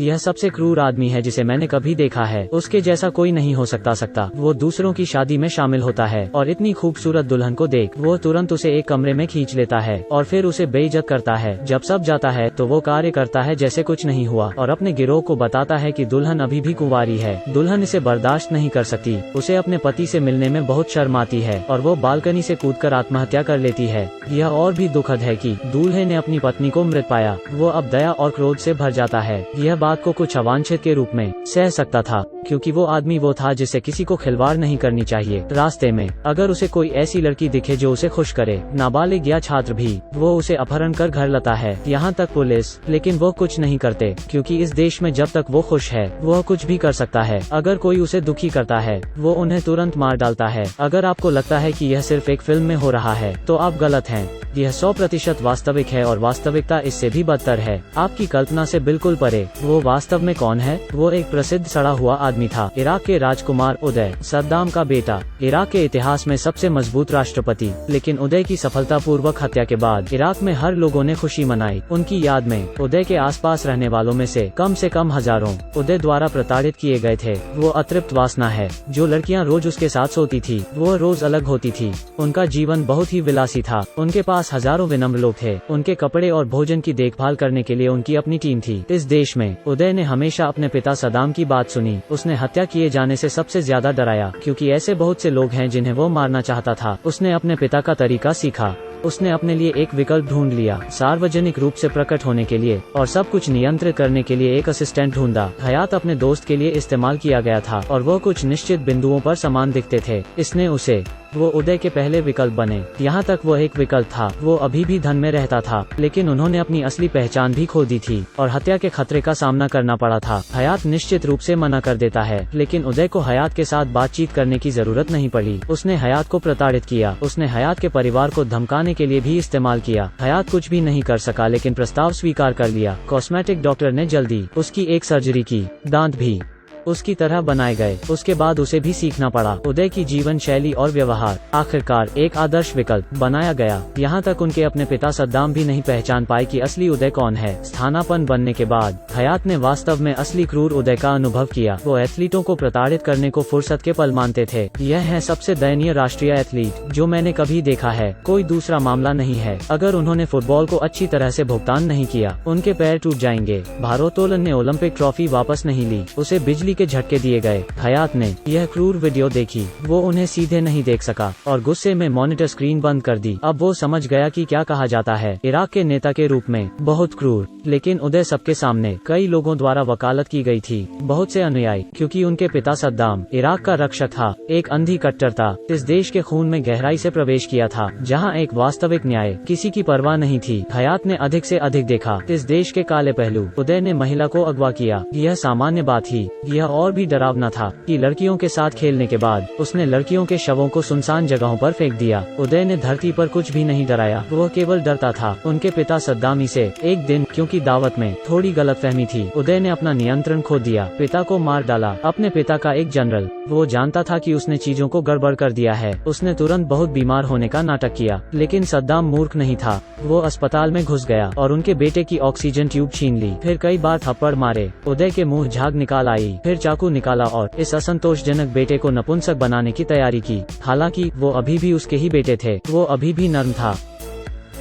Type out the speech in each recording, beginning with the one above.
यह सबसे क्रूर आदमी है जिसे मैंने कभी देखा है। उसके जैसा कोई नहीं हो सकता। वो दूसरों की शादी में शामिल होता है और इतनी खूबसूरत दुल्हन को देख वो तुरंत उसे एक कमरे में खींच लेता है और फिर उसे बेइज्जत करता है। जब सब जाता है तो वो कार्य करता है जैसे कुछ नहीं हुआ और अपने गिरोह को बताता है कि दुल्हन अभी भी कुंवारी है। दुल्हन इसे बर्दाश्त नहीं कर सकती। उसे अपने पति से मिलने में बहुत शर्म आती है और वो बालकनी से कूदकर आत्महत्या कर लेती है। यह और भी दुखद है कि दूल्हे ने अपनी पत्नी को मृत पाया। वो अब दया और क्रोध से भर जाता है। यह बात को कुछ अवांछित के रूप में सह सकता था क्योंकि वो आदमी वो था जिसे किसी को खिलवाड़ नहीं करनी चाहिए। रास्ते में अगर उसे कोई ऐसी लड़की दिखे जो उसे खुश करे, नाबालिग या छात्र भी, वो उसे अपहरण कर घर लाता है, यहाँ तक पुलिस। लेकिन वो कुछ नहीं करते क्योंकि इस देश में जब तक वो खुश है वह कुछ भी कर सकता है। अगर कोई उसे दुखी करता है वो उन्हें तुरंत मार डालता है। अगर आपको लगता है कि यह सिर्फ एक फिल्म में हो रहा है तो आप गलत हैं। यह 100% वास्तविक है और वास्तविकता इससे भी बदतर है, आपकी कल्पना से बिल्कुल परे। वो वास्तव में कौन है? वो एक प्रसिद्ध सड़ा हुआ आदमी था, इराक के राजकुमार उदय, सद्दाम का बेटा, इराक के इतिहास में सबसे मजबूत राष्ट्रपति। लेकिन उदय की सफलतापूर्वक हत्या के बाद इराक में हर लोगों ने खुशी मनाई। उनकी याद में उदय के आसपास रहने वालों में से कम हजारों उदय द्वारा प्रताड़ित किए गए थे। वो अतृप्त वासना है। जो लड़कियां रोज उसके साथ सोती थी वो रोज अलग होती थी। उनका जीवन बहुत ही विलासी था। उनके पास हजारों विनम्र लोग थे। उनके कपड़े और भोजन की देखभाल करने के लिए उनकी अपनी टीम थी। इस देश में उदय ने हमेशा अपने पिता सद्दाम की बात सुनी। उसने हत्या किए जाने से सबसे ज्यादा डराया क्योंकि ऐसे बहुत से लोग हैं जिन्हें वो मारना चाहता था। उसने अपने पिता का तरीका सीखा। उसने अपने लिए एक विकल्प ढूंढ लिया, सार्वजनिक रूप से प्रकट होने के लिए और सब कुछ नियंत्रित करने के लिए एक असिस्टेंट ढूंढा। हयात अपने दोस्त के लिए इस्तेमाल किया गया था और वो कुछ निश्चित बिंदुओं पर समान दिखते थे। इसने उसे वो उदय के पहले विकल्प बने। यहाँ तक वो एक विकल्प था। वो अभी भी धन में रहता था लेकिन उन्होंने अपनी असली पहचान भी खो दी थी और हत्या के खतरे का सामना करना पड़ा था। हयात निश्चित रूप से मना कर देता है लेकिन उदय को हयात के साथ बातचीत करने की जरूरत नहीं पड़ी। उसने हयात को प्रताड़ित किया। उसने हयात के परिवार को धमकाने के लिए भी इस्तेमाल किया। हयात कुछ भी नहीं कर सका लेकिन प्रस्ताव स्वीकार कर लिया। कॉस्मेटिक डॉक्टर ने जल्दी उसकी एक सर्जरी की। दांत भी उसकी तरह बनाए गए। उसके बाद उसे भी सीखना पड़ा। उदय की जीवन शैली और व्यवहार आखिरकार एक आदर्श विकल्प बनाया गया। यहाँ तक उनके अपने पिता सद्दाम भी नहीं पहचान पाए कि असली उदय कौन है। स्थानापन्न बनने के बाद हयात ने वास्तव में असली क्रूर उदय का अनुभव किया। वो एथलीटों को प्रताड़ित करने को फुर्सत के पल मानते थे। यह है सबसे दयनीय राष्ट्रीय एथलीट जो मैंने कभी देखा है। कोई दूसरा मामला नहीं है। अगर उन्होंने फुटबॉल को अच्छी तरह से भुगतान नहीं किया उनके पैर टूट जाएंगे। भारोत्तोलन ने ओलंपिक ट्रॉफी वापस नहीं ली। उसे बिजली के झटके दिए गए। हयात ने यह क्रूर वीडियो देखी। वो उन्हें सीधे नहीं देख सका और गुस्से में मॉनिटर स्क्रीन बंद कर दी। अब वो समझ गया कि क्या कहा जाता है इराक के नेता के रूप में। बहुत क्रूर। लेकिन उदय सबके सामने कई लोगों द्वारा वकालत की गई थी। बहुत से अनुयायी क्योंकि उनके पिता सद्दाम इराक का रक्षक था। एक अंधी कट्टरता इस देश के खून में गहराई से प्रवेश किया था जहाँ एक वास्तविक न्याय किसी की परवाह नहीं थी। हयात ने अधिक से अधिक देखा इस देश के काले पहलू। उदय ने महिला को अगवा किया। यह सामान्य बात थी। यह और भी डरावना था कि लड़कियों के साथ खेलने के बाद उसने लड़कियों के शवों को सुनसान जगहों पर फेंक दिया। उदय ने धरती पर कुछ भी नहीं डराया। वह केवल डरता था उनके पिता सद्दामी से। एक दिन क्योंकि दावत में थोड़ी गलतफहमी थी उदय ने अपना नियंत्रण खो दिया। पिता को मार डाला। अपने पिता का एक जनरल। वो जानता था कि उसने चीजों को गड़बड़ कर दिया है। उसने तुरंत बहुत बीमार होने का नाटक किया लेकिन सद्दाम मूर्ख नहीं था। वो अस्पताल में घुस गया और उनके बेटे की ऑक्सीजन ट्यूब छीन ली। फिर कई बार थप्पड़ मारे। उदय के मुंह झाग निकाल आई। फिर चाकू निकाला और इस असंतोषजनक बेटे को नपुंसक बनाने की तैयारी की। हालांकि वो अभी भी उसके ही बेटे थे। वो अभी भी नर्म था।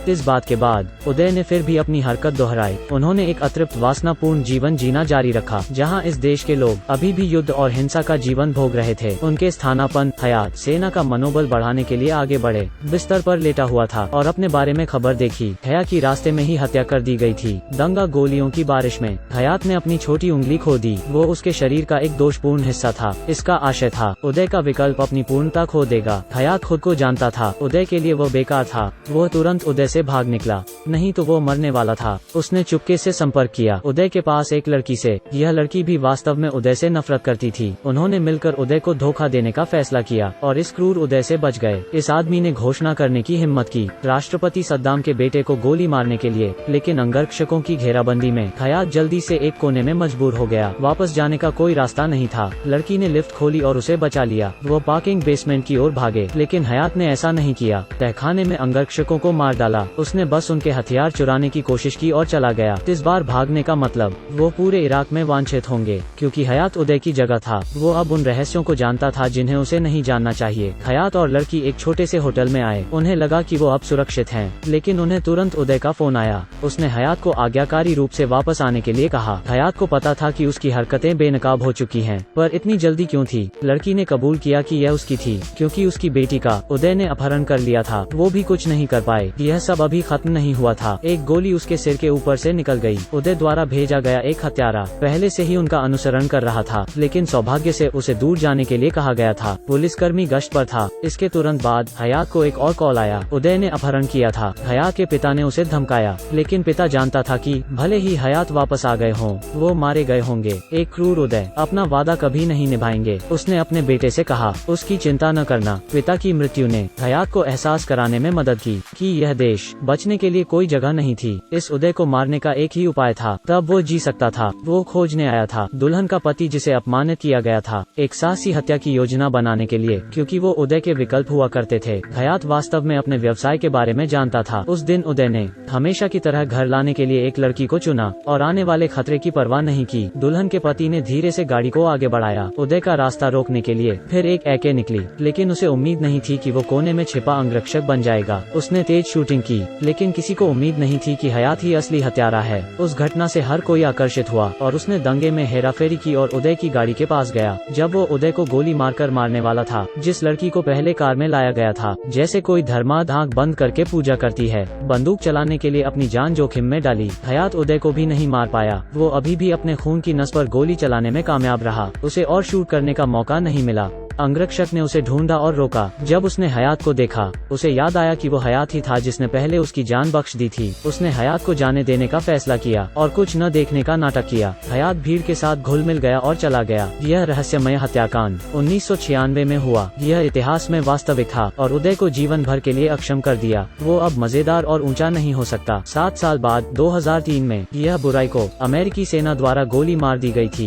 इस बात के बाद उदय ने फिर भी अपनी हरकत दोहराई। उन्होंने एक अतृप्त वासनापूर्ण जीवन जीना जारी रखा जहां इस देश के लोग अभी भी युद्ध और हिंसा का जीवन भोग रहे थे। उनके स्थानापन्न हयात सेना का मनोबल बढ़ाने के लिए आगे बढ़े। बिस्तर पर लेटा हुआ था और अपने बारे में खबर देखी। हया की रास्ते में ही हत्या कर दी गई थी। दंगा गोलियों की बारिश में हयात ने अपनी छोटी उंगली खो दी। वो उसके शरीर का एक दोषपूर्ण हिस्सा था। इसका आशय था उदय का विकल्प अपनी पूर्णता खो देगा। हयात खुद को जानता था उदय के लिए वो बेकार था। वो तुरंत उदय से भाग निकला, नहीं तो वो मरने वाला था। उसने चुपके से संपर्क किया उदय के पास एक लड़की से। यह लड़की भी वास्तव में उदय से नफरत करती थी। उन्होंने मिलकर उदय को धोखा देने का फैसला किया और इस क्रूर उदय से बच गए। इस आदमी ने घोषणा करने की हिम्मत की राष्ट्रपति सद्दाम के बेटे को गोली मारने के लिए। लेकिन अंगरक्षकों की घेराबंदी में हयात जल्दी से एक कोने में मजबूर हो गया। वापस जाने का कोई रास्ता नहीं था। लड़की ने लिफ्ट खोली और उसे बचा लिया। वो पार्किंग बेसमेंट की ओर भागे लेकिन हयात ने ऐसा नहीं किया। तहखाने में अंगरक्षकों को मार डाला चला। उसने बस उनके हथियार चुराने की कोशिश की और चला गया। इस बार भागने का मतलब वो पूरे इराक में वांछित होंगे, क्योंकि हयात उदय की जगह था। वो अब उन रहस्यों को जानता था जिन्हें उसे नहीं जानना चाहिए। हयात और लड़की एक छोटे से होटल में आए। उन्हें लगा कि वो अब सुरक्षित हैं, लेकिन उन्हें तुरंत उदय का फोन आया। उसने हयात को आज्ञाकारी रूप से वापस आने के लिए कहा। हयात को पता था कि उसकी हरकतें बेनकाब हो चुकी हैं, पर इतनी जल्दी क्यों थी? लड़की ने कबूल किया कि यह उसकी थी, क्योंकि उसकी बेटी का उदय ने अपहरण कर लिया था। वो भी कुछ नहीं कर पाए। यह सब अभी खत्म नहीं हुआ था। एक गोली उसके सिर के ऊपर से निकल गई। उदय द्वारा भेजा गया एक हत्यारा पहले से ही उनका अनुसरण कर रहा था, लेकिन सौभाग्य से उसे दूर जाने के लिए कहा गया था। पुलिसकर्मी गश्त पर था। इसके तुरंत बाद हयात को एक और कॉल आया। उदय ने अपहरण किया था। हयात के पिता ने उसे धमकाया, लेकिन पिता जानता था कि भले ही हयात वापस आ गए हों, वो मारे गए होंगे। एक क्रूर उदय अपना वादा कभी नहीं निभाएंगे। उसने अपने बेटे से कहा, उसकी चिंता न करना। पिता की मृत्यु ने हयात को एहसास कराने में मदद की कि यह देश बचने के लिए कोई जगह नहीं थी। इस उदय को मारने का एक ही उपाय था, तब वो जी सकता था। वो खोजने आया था दुल्हन का पति जिसे अपमानित किया गया था, एक साहसी हत्या की योजना बनाने के लिए, क्योंकि वो उदय के विकल्प हुआ करते थे। हयात वास्तव में अपने व्यवसाय के बारे में जानता था। उस दिन उदय ने हमेशा की तरह घर लाने के लिए एक लड़की को चुना और आने वाले खतरे की परवाह नहीं की। दुल्हन के पति ने धीरे से गाड़ी को आगे बढ़ाया, उदय का रास्ता रोकने के लिए। फिर एक एके निकली, लेकिन उसे उम्मीद नहीं थी कि वो कोने में छिपा अंगरक्षक बन जाएगा। उसने तेज शूटिंग की, लेकिन किसी को उम्मीद नहीं थी कि हयात ही असली हत्यारा है। उस घटना से हर कोई आकर्षित हुआ और उसने दंगे में हेराफेरी की और उदय की गाड़ी के पास गया। जब वो उदय को गोली मारकर मारने वाला था, जिस लड़की को पहले कार में लाया गया था, जैसे कोई धर्माद आंख बंद करके पूजा करती है, बंदूक चलाने के लिए अपनी जान जोखिम में डाली। हयात उदय को भी नहीं मार पाया। वो अभी भी अपने खून की नस पर गोली चलाने में कामयाब रहा। उसे और शूट करने का मौका नहीं मिला। अंगरक्षक ने उसे ढूंढा और रोका। जब उसने हयात को देखा, उसे याद आया कि वो हयात ही था जिसने पहले उसकी जान बख्श दी थी। उसने हयात को जाने देने का फैसला किया और कुछ न देखने का नाटक किया। हयात भीड़ के साथ घुल मिल गया और चला गया। यह रहस्यमय हत्याकांड 1996 में हुआ। यह इतिहास में वास्तविक था और उदय को जीवन भर के लिए अक्षम कर दिया। वो अब मजेदार और ऊंचा नहीं हो सकता। 7 साल बाद 2003 में यह बुराई को अमेरिकी सेना द्वारा गोली मार दी गई थी।